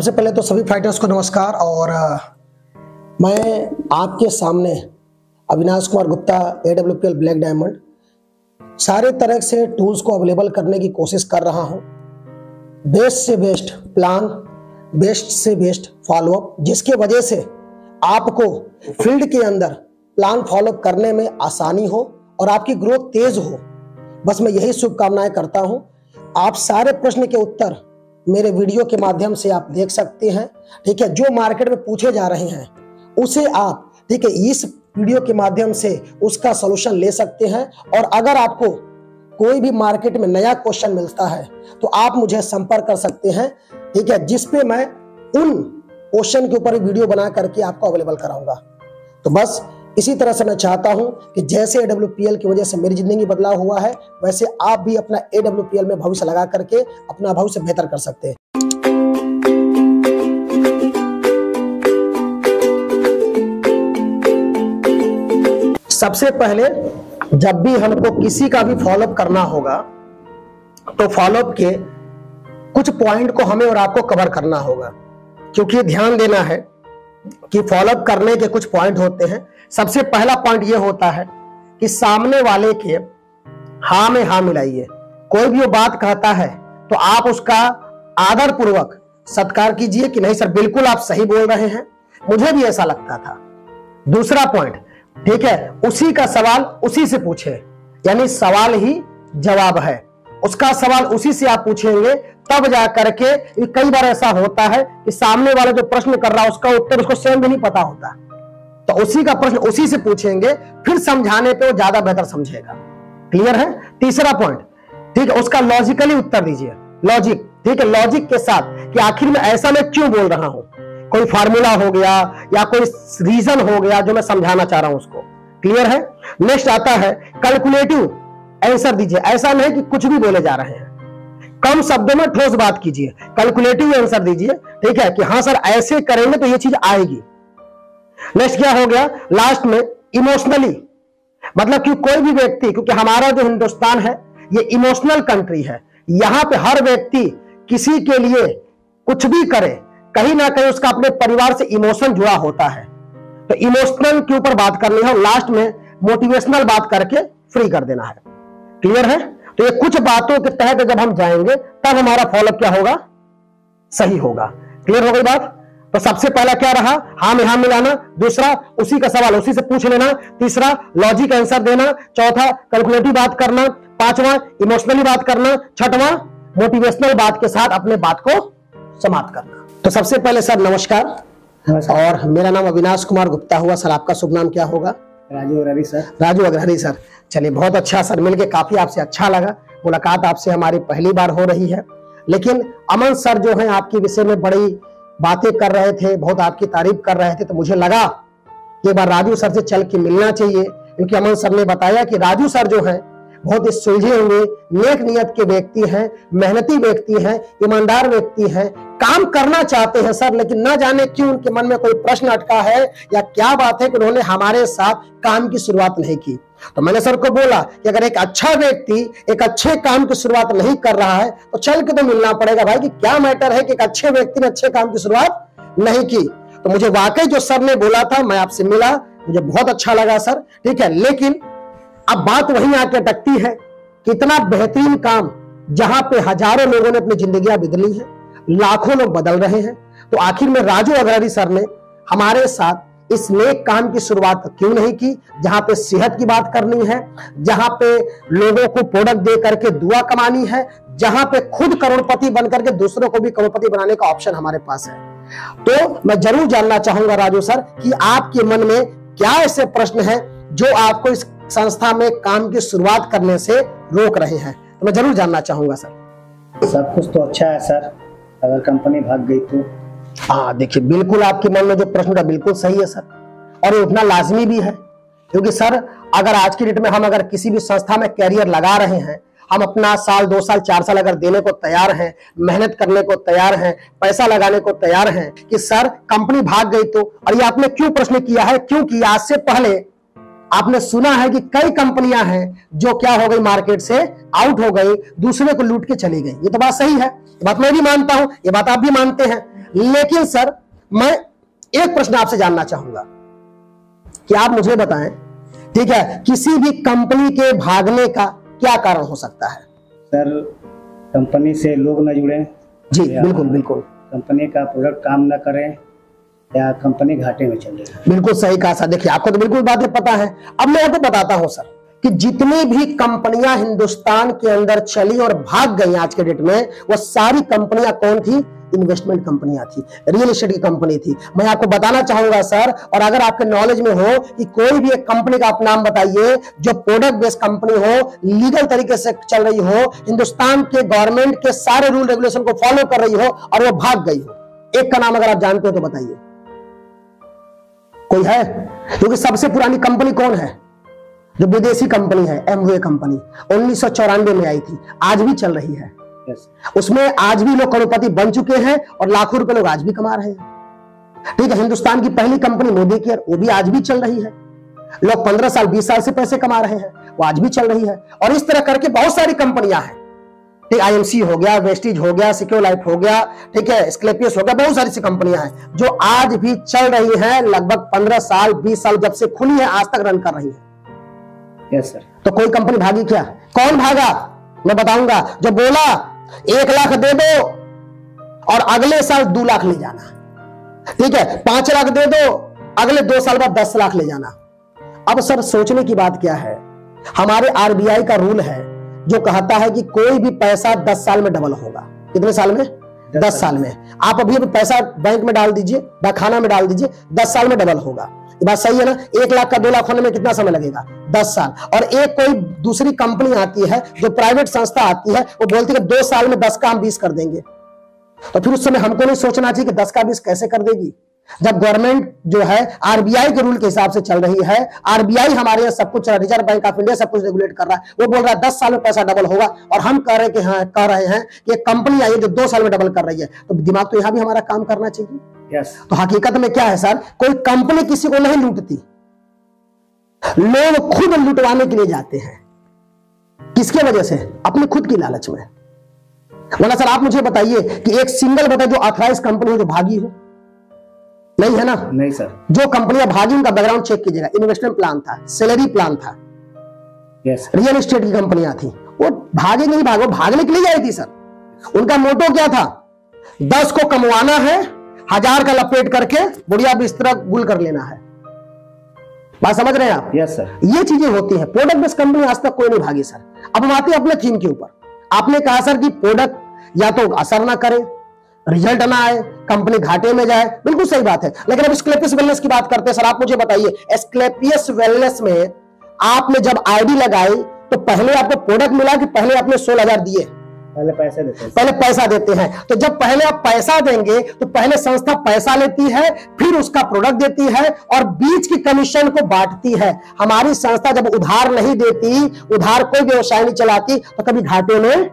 सबसे पहले तो सभी फाइटर्स को नमस्कार। और मैं आपके सामने Avinash Kumar Gupta AWPL black diamond सारे तरह से टूल्स को अवेलेबल करने की कोशिश कर रहा हूं। बेस्ट से बेस्ट प्लान, बेस्ट से बेस्ट फॉलोअप, जिसके वजह से आपको फील्ड के अंदर प्लान फॉलोअप करने में आसानी हो और आपकी ग्रोथ तेज हो। बस मैं यही शुभकामनाएं करता हूं। आप सारे प्रश्न के उत्तर मेरे वीडियो के माध्यम से आप देख सकते हैं। ठीक है, जो मार्केट में पूछे जा रहे हैं उसे आप ठीक है इस वीडियो के माध्यम से उसका सॉल्यूशन ले सकते हैं। और अगर आपको कोई भी मार्केट में नया क्वेश्चन मिलता है तो आप मुझे संपर्क कर सकते हैं, ठीक है, जिसपे मैं उन क्वेश्चन के ऊपर वीडियो बना करके आपको अवेलेबल कराऊंगा। तो बस इसी तरह से मैं चाहता हूं कि जैसे AWPL की वजह से मेरी जिंदगी बदलाव हुआ है, वैसे आप भी अपना AWPL में भविष्य लगा करके अपना भविष्य बेहतर कर सकते हैं। सबसे पहले जब भी हमको किसी का भी फॉलोअप करना होगा तो फॉलोअप के कुछ पॉइंट को हमें और आपको कवर करना होगा, क्योंकि ध्यान देना है कि फॉलोअप करने के कुछ पॉइंट होते हैं। सबसे पहला पॉइंट यह होता है कि सामने वाले के हाँ में हाँ मिलाइए। कोई भी वो बात कहता है तो आप उसका आदर पूर्वक सत्कार कीजिए कि नहीं सर, बिल्कुल आप सही बोल रहे हैं, मुझे भी ऐसा लगता था। दूसरा पॉइंट, ठीक है, उसी का सवाल उसी से पूछे, यानी सवाल ही जवाब है। उसका सवाल उसी से आप पूछेंगे तब जा करके। कई बार ऐसा होता है कि सामने वाला जो प्रश्न कर रहा है उसका उत्तर उसको स्वयं भी नहीं पता होता, तो उसी का प्रश्न उसी से पूछेंगे, फिर समझाने पे वो ज्यादा बेहतर समझेगा। क्लियर है? तीसरा पॉइंट, ठीक है, उसका लॉजिकली उत्तर दीजिए। लॉजिक, ठीक है, लॉजिक के साथ कि आखिर में ऐसा मैं क्यों बोल रहा हूं, कोई फार्मूला हो गया या कोई रीजन हो गया जो मैं समझाना चाह रहा हूं उसको। क्लियर है? नेक्स्ट आता है कैलकुलेटिव आंसर दीजिए। ऐसा नहीं कि कुछ भी बोले जा रहे हैं, कम शब्दों में ठोस बात कीजिए, कैलकुलेटिव आंसर दीजिए। ठीक है कि हाँ सर ऐसे करेंगे तो ये चीज आएगी। नेक्स्ट क्या हो गया? लास्ट में इमोशनली, मतलब कि कोई भी व्यक्ति, क्योंकि हमारा जो हिंदुस्तान है ये इमोशनल कंट्री है, यहां पे हर व्यक्ति किसी के लिए कुछ भी करे, कहीं ना कहीं उसका अपने परिवार से इमोशन जुड़ा होता है। तो इमोशनल के ऊपर बात करनी है और लास्ट में मोटिवेशनल बात करके फ्री कर देना है। क्लियर है? तो ये कुछ बातों के तहत जब हम जाएंगे तब हमारा फॉलोअप क्या होगा? सही होगा। क्लियर हो गई बात? तो सबसे पहला क्या रहा? हाँ में हाँ मिलाना। दूसरा, उसी का सवाल उसी से पूछ लेना। तीसरा, लॉजिक आंसर देना। चौथा, कैलकुलेटिव बात करना। पांचवा, इमोशनली बात करना। छठवां, मोटिवेशनल बात के साथ अपने बात को समाप्त करना। तो सबसे पहले सर नमस्कार। और मेरा नाम अविनाश कुमार गुप्ता हुआ। सर आपका शुभ नाम क्या होगा? राजू अग्रहरी सर। राजू अग्रहरी सर, चलिए बहुत अच्छा सर, मिलके काफी आपसे अच्छा लगा। मुलाकात आपसे हमारी पहली बार हो रही है, लेकिन अमन सर जो है आपके विषय में बड़ी बातें कर रहे थे, बहुत आपकी तारीफ कर रहे थे, तो मुझे लगा कि एक बार राजू सर से चल के मिलना चाहिए, क्योंकि अमन सर ने बताया कि राजू सर जो है बहुत ही सुलझे हुए नेक नियत के व्यक्ति हैं, मेहनती व्यक्ति हैं, ईमानदार व्यक्ति हैं, काम करना चाहते हैं सर, लेकिन न जाने क्यों उनके मन में कोई प्रश्न अटका है या क्या बात है कि उन्होंने हमारे साथ काम की शुरुआत नहीं की। तो मैंने सर को बोला कि अगर एक अच्छा व्यक्ति एक अच्छे काम की शुरुआत नहीं कर रहा है तो चल के तो मिलना पड़ेगा भाई, कि क्या मैटर है कि एक अच्छे व्यक्ति ने अच्छे काम की शुरुआत नहीं की। तो मुझे वाकई जो सर ने बोला था, मैं आपसे मिला, मुझे बहुत अच्छा लगा सर। ठीक है, लेकिन अब बात वहीं आके अटकती है कि इतना बेहतरीन काम जहां पे हजारों लोगों ने अपनी जिंदगियां बदली है, लाखों लोग बदल रहे हैं, तो आखिर में राजू अग्रहरी सर ने हमारे साथ इस नेक काम की शुरुआत क्यों नहीं की, जहां पे सेहत की बात करनी है, जहां पे लोगों को प्रोडक्ट दे करके दुआ कमानी है, जहां पे खुद करोड़पति बन करके दूसरों को भी करोड़पति बनाने का ऑप्शन हमारे पास है। तो मैं जरूर जानना चाहूंगा राजू सर कि आपके मन में क्या ऐसे प्रश्न है जो आपको इस संस्था में काम की शुरुआत करने से रोक रहे हैं, तो मैं जरूर जानना चाहूंगा सर। सब कुछ तो अच्छा है सर, अगर कंपनी भाग गई तो। हाँ देखिए, बिल्कुल आपके मन में जो प्रश्न था बिल्कुल सही है सर, और ये उतना लाजमी भी है, क्योंकि सर अगर आज की डेट में हम अगर किसी भी संस्था में कैरियर लगा रहे हैं, हम अपना साल 2 साल 4 साल अगर देने को तैयार हैं, मेहनत करने को तैयार हैं, पैसा लगाने को तैयार हैं कि सर कंपनी भाग गई तो, और ये आपने क्यों प्रश्न किया है? क्योंकि आज से पहले आपने सुना है कि कई कंपनियां हैं जो क्या हो गई, मार्केट से आउट हो गई, दूसरे को लूट के चली गई। ये तो बात सही है, ये बात मैं भी मानता हूं, ये बात आप भी मानते हैं। लेकिन सर मैं एक प्रश्न आपसे जानना चाहूंगा कि आप मुझे बताएं, ठीक है, किसी भी कंपनी के भागने का क्या कारण हो सकता है? सर कंपनी से लोग न जुड़े जी बिल्कुल बिल्कुल। कंपनी का प्रोडक्ट काम न करे या कंपनी घाटे में चले। बिल्कुल सही कहा सर। देखिए आपको तो बिल्कुल बातें पता है। अब मैं आपको बताता हूं सर कि जितनी भी कंपनियां हिंदुस्तान के अंदर चली और भाग गई आज के डेट में, वो सारी कंपनियां कौन थी? इन्वेस्टमेंट कंपनियां थी, रियल एस्टेट की कंपनी थी। मैं आपको बताना चाहूंगा सर, और अगर आपके नॉलेज में हो कि कोई भी एक कंपनी का आप नाम बताइए जो प्रोडक्ट बेस्ड कंपनी हो, लीगल तरीके से चल रही हो, हिंदुस्तान के गवर्नमेंट के सारे रूल रेगुलेशन को फॉलो कर रही हो और वो भाग गई हो। एक का नाम अगर आप जानते हो तो बताइए, कोई है? क्योंकि सबसे पुरानी कंपनी कौन है? जो विदेशी कंपनी है, एमवे कंपनी, 1994 में आई थी, आज भी चल रही है। उसमें आज भी लोग करोड़पति बन चुके हैं और लाखों रुपए लोग आज भी कमा रहे हैं। ठीक है, हिंदुस्तान की पहली कंपनी मोदी केयर, वो भी आज भी चल रही है। लोग 15 साल 20 साल से पैसे कमा रहे हैं, वो आज भी चल रही है। और इस तरह करके बहुत सारी कंपनियां हैं। ठीक, आईएमसी हो गया, वेस्टीज हो गया, सिक्योलाइट हो गया, ठीक है, स्क्लेपियस हो गया, बहुत सारी सी कंपनियां हैं जो आज भी चल रही हैं। लगभग 15 साल 20 साल जब से खुली है आज तक रन कर रही है। Yes sir. तो कोई कंपनी भागी क्या? कौन भागा? मैं बताऊंगा। जो बोला 1 लाख दे दो और अगले साल 2 लाख ले जाना, ठीक है, 5 लाख दे दो, अगले 2 साल बाद 10 लाख ले जाना। अब सर सोचने की बात क्या है, हमारे आरबीआई का रूल है जो कहता है कि कोई भी पैसा 10 साल में डबल होगा। कितने साल में? 10 साल में। आप अभी पैसा बैंक में डाल दीजिए, डाकखाना में डाल दीजिए, 10 साल में डबल होगा। ये बात सही है ना? 1 लाख का 2 लाख होने में कितना समय लगेगा? 10 साल। और एक कोई दूसरी कंपनी आती है, जो प्राइवेट संस्था आती है, वो बोलती है कि 2 साल में 10 का हम 20 कर देंगे। तो फिर उस समय हमको नहीं सोचना चाहिए कि 10 का 20 कैसे कर देगी, जब गवर्नमेंट जो है आरबीआई के रूल के हिसाब से चल रही है। आरबीआई हमारे यहाँ सब कुछ, रिजर्व बैंक ऑफ इंडिया सब कुछ रेगुलेट कर रहा है। वो बोल रहा है 10 साल में पैसा डबल होगा, और हम कह रहे हैं कि एक कंपनी आई है जो 2 साल में डबल कर रही है। तो दिमाग तो यहाँ भी हमारा काम करना चाहिए। यस। तो हकीकत में क्या है सर, कोई कंपनी किसी को नहीं लूटती, लोग खुद लुटवाने के लिए जाते हैं। किसके वजह से? अपनी खुद की लालच में। वरना सर आप मुझे बताइए कि एक सिंगल बताइए जो ऑथराइज कंपनी हो जो भागी हो, नहीं है ना? नहीं सर। जो कंपनियां भागी उनका बैकग्राउंड चेक कीजिएगा, इन्वेस्टमेंट प्लान था, सैलरी प्लान था। यस। रियल एस्टेट की कंपनियां थी, वो भागे नहीं, भागो भागने के लिए आई थी सर। उनका मोटो क्या था? 10 को कमवाना है, 1000 का लपेट करके बुढ़िया बिस्तरा गुल कर लेना है। बात समझ रहे हैं आप? Yes sir. ये चीजें होती हैं। प्रोडक्ट बेस्ड कंपनी आज तक कोई नहीं भागी सर। अब हम आते हैं अपने थीम के ऊपर। आपने कहा सर कि प्रोडक्ट या तो असर ना करे, रिजल्ट ना आए, कंपनी घाटे में जाए, बिल्कुल सही बात है। लेकिन अब स्क्लेपियस वेलनेस की बात करते हैं सर। आप मुझे बताइए, स्क्लेपियस वेलनेस में आपने जब आईडी लगाई तो पहले आपको प्रोडक्ट मिला कि पहले आपने 16,000 दिए? पहले पैसे देते हैं। पहले पैसा देते हैं। तो जब पहले आप पैसा देंगे तो पहले संस्था पैसा लेती है, फिर उसका प्रोडक्ट देती है और बीच की कमीशन को बांटती है। हमारी संस्था जब उधार नहीं देती, उधार कोई व्यवसाय नहीं चलाती, तो कभी घाटे में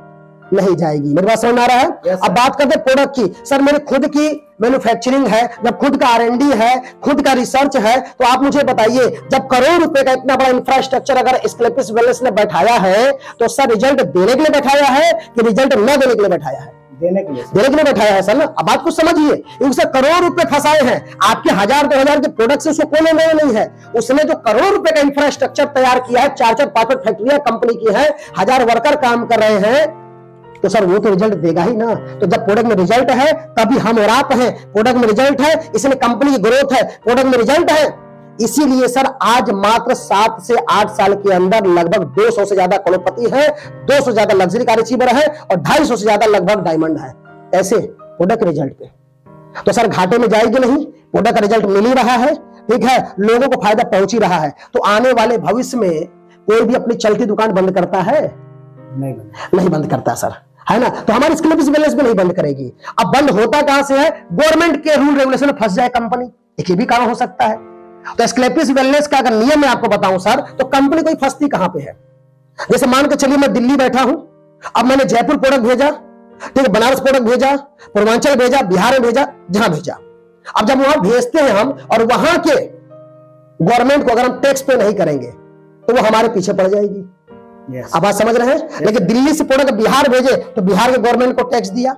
नहीं जाएगी। मेरी बात समझ में आ रहा है? yes, अब बात करते हैं प्रोडक्ट की। सर मेरे खुद की मैन्युफैक्चरिंग है, जब खुद का R&D है, खुद का रिसर्च है, तो आप मुझे बताइए, जब करोड़ रुपए का इतना बड़ा इंफ्रास्ट्रक्चर अगर स्क्लेपियस वेलनेस ने बैठाया है, तो सर रिजल्ट देने के लिए बैठाया है कि रिजल्ट न देने के लिए बैठाया है? देने के लिए। देने के लिए बैठाया है सर ना। अब बात को समझिए, उससे करोड़ रुपए फंसाए हैं। आपके 1000-2000 के प्रोडक्ट से उसको कोई लेना नहीं है। उसने जो करोड़ रुपए का इंफ्रास्ट्रक्चर तैयार किया है, 4-4 5-5 फैक्ट्रियां कंपनी की है, 1000 वर्कर काम कर रहे हैं, तो सर वो तो रिजल्ट देगा ही ना। तो जब प्रोडक्ट में रिजल्ट है तभी हम और आप हैं। प्रोडक्ट में रिजल्ट है, इसमें कंपनी की ग्रोथ है, प्रोडक्ट में रिजल्ट है। इसीलिए सर आज मात्र 7 से 8 साल के अंदर लगभग 200 से ज्यादा करोड़पति है, 200 से ज्यादा लग्जरी कार अचीवर है और 250 से ज्यादा लगभग डायमंड है। ऐसे प्रोडक्ट रिजल्ट पे। तो सर घाटे में जाएगी नहीं, प्रोडक्ट का रिजल्ट मिल ही रहा है, ठीक है, लोगों को फायदा पहुंच ही रहा है। तो आने वाले भविष्य में कोई भी अपनी चलती दुकान बंद करता है? नहीं बंद करता सर, है ना? तो हमारी स्क्लेपियस वेलनेस भी नहीं बंद करेगी। अब बंद होता कहां से है? गवर्नमेंट के रूल रेगुलेशन में फंस जाए कंपनी, एक ये भी कारण हो सकता है। तो स्क्लेपियस वेलनेस का अगर नियम मैं आपको बताऊं सर, तो कंपनी कोई फंसती कहां पे है? जैसे मान के चलिए मैं दिल्ली बैठा हूं, अब मैंने जयपुर प्रोडक्ट भेजा, ठीक है, बनारस प्रोडक्ट भेजा, पूर्वांचल भेजा, बिहार में भेजा, जहां भेजा। अब जब वहां भेजते हैं हम और वहां के गवर्नमेंट को अगर हम टैक्स पे नहीं करेंगे तो वो हमारे पीछे पड़ जाएगी। yes. अब आप समझ रहे हैं? लेकिन दिल्ली से प्रोडक्ट बिहार भेजे तो बिहार के गवर्नमेंट को टैक्स दिया,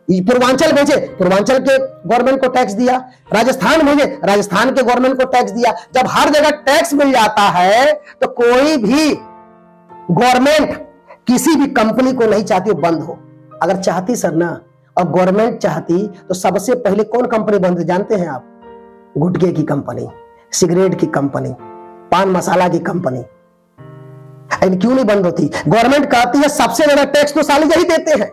पूर्वांचल भेजे, पूर्वांचल के गवर्नमेंट को टैक्स दिया, राजस्थान भेजे, राजस्थान के गवर्नमेंट को टैक्स दिया। जब हर जगह टैक्स मिल जाता है तो कोई भी गवर्नमेंट किसी भी कंपनी को नहीं चाहती वो बंद हो। अगर चाहती सर ना, और गवर्नमेंट चाहती, तो सबसे पहले कौन कंपनी बंद जानते हैं आप? गुटखे की कंपनी, सिगरेट की कंपनी, पान मसाला की कंपनी। क्यों नहीं बंद होती? गवर्नमेंट कहती है सबसे ज्यादा टैक्स तो साले यही देते हैं।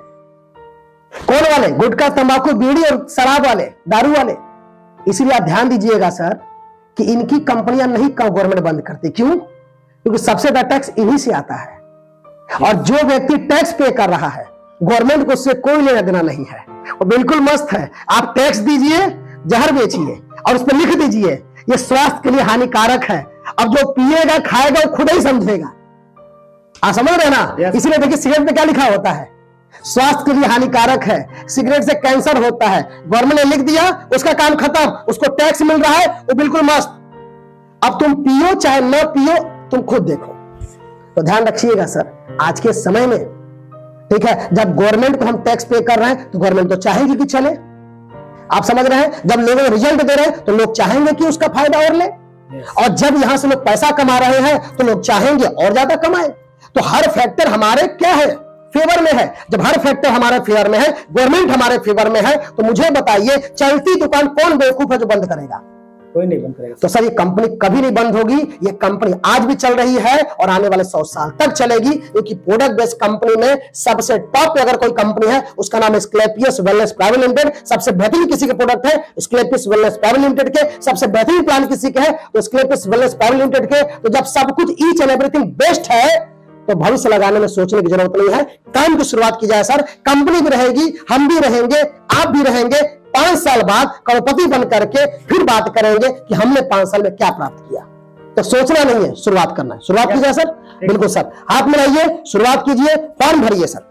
कौन वाले? गुटखा, तंबाकू, बीड़ी और शराब वाले, दारू वाले। इसीलिए आप ध्यान दीजिएगा सर कि इनकी कंपनियां नहीं गवर्नमेंट बंद करती। क्यों? क्योंकि सबसे ज्यादा टैक्स इन्हीं से आता है, और जो व्यक्ति टैक्स पे कर रहा है गवर्नमेंट को उससे कोई लेना देना नहीं है। वो बिल्कुल मस्त है। आप टैक्स दीजिए, जहर बेचिए और उस पर लिख दीजिए ये स्वास्थ्य के लिए हानिकारक है। अब जो पिएगा खाएगा वो खुद ही समझेगा। आप समझ रहे ना? इसीलिए देखिए सिगरेट पे क्या लिखा होता है? स्वास्थ्य के लिए हानिकारक है, सिगरेट से कैंसर होता है। गवर्नमेंट ने लिख दिया, उसका काम खत्म, उसको टैक्स मिल रहा है, वो बिल्कुल मस्त। अब तुम पियो चाहे न पियो, तुम खुद देखो। तो ध्यान रखिएगा सर आज के समय में, ठीक है, जब गवर्नमेंट को हम टैक्स पे कर रहे हैं तो गवर्नमेंट तो चाहेगी कि चले। आप समझ रहे हैं? जब लोगों को रिजल्ट दे रहे हैं तो लोग चाहेंगे कि उसका फायदा और ले, और जब यहां से लोग पैसा कमा रहे हैं तो लोग चाहेंगे और ज्यादा कमाए। तो हर फैक्टर हमारे क्या है? फेवर में है। जब हर फैक्टर हमारे फेवर में है, गवर्नमेंट हमारे फेवर में है, तो मुझे बताइए चलती दुकान कौन बेवकूफ है जो बंद करेगा? कोई नहीं बंद करेगा। तो सर ये कंपनी कभी नहीं बंद होगी। ये कंपनी आज भी चल रही है और आने वाले 100 साल तक चलेगी, क्योंकि प्रोडक्ट बेस्ड कंपनी में सबसे टॉप पे अगर कोई कंपनी है उसका नाम है स्क्लेपियस वेलनेस प्राइवेट लिमिटेड। सबसे बेहतरीन किसी के प्रोडक्ट है स्क्लेपियस वेलनेस प्राइवेट लिमिटेड के, सबसे बेहतरीन प्लान किसी के है तो स्क्लेपियस वेलनेस प्राइवेट लिमिटेड के। तो जब सब कुछ ईच एंड एवरीथिंग बेस्ट है तो भविष्य लगाने में सोचने की जरूरत नहीं है। काम की शुरुआत की जाए सर। कंपनी भी रहेगी, हम भी रहेंगे, आप भी रहेंगे। 5 साल बाद करोड़पति बन करके फिर बात करेंगे कि हमने 5 साल में क्या प्राप्त किया। तो सोचना नहीं है, शुरुआत करना है। शुरुआत कीजिए सर। बिल्कुल सर, हाथ मिलाइए, शुरुआत कीजिए, फॉर्म भरिए सर।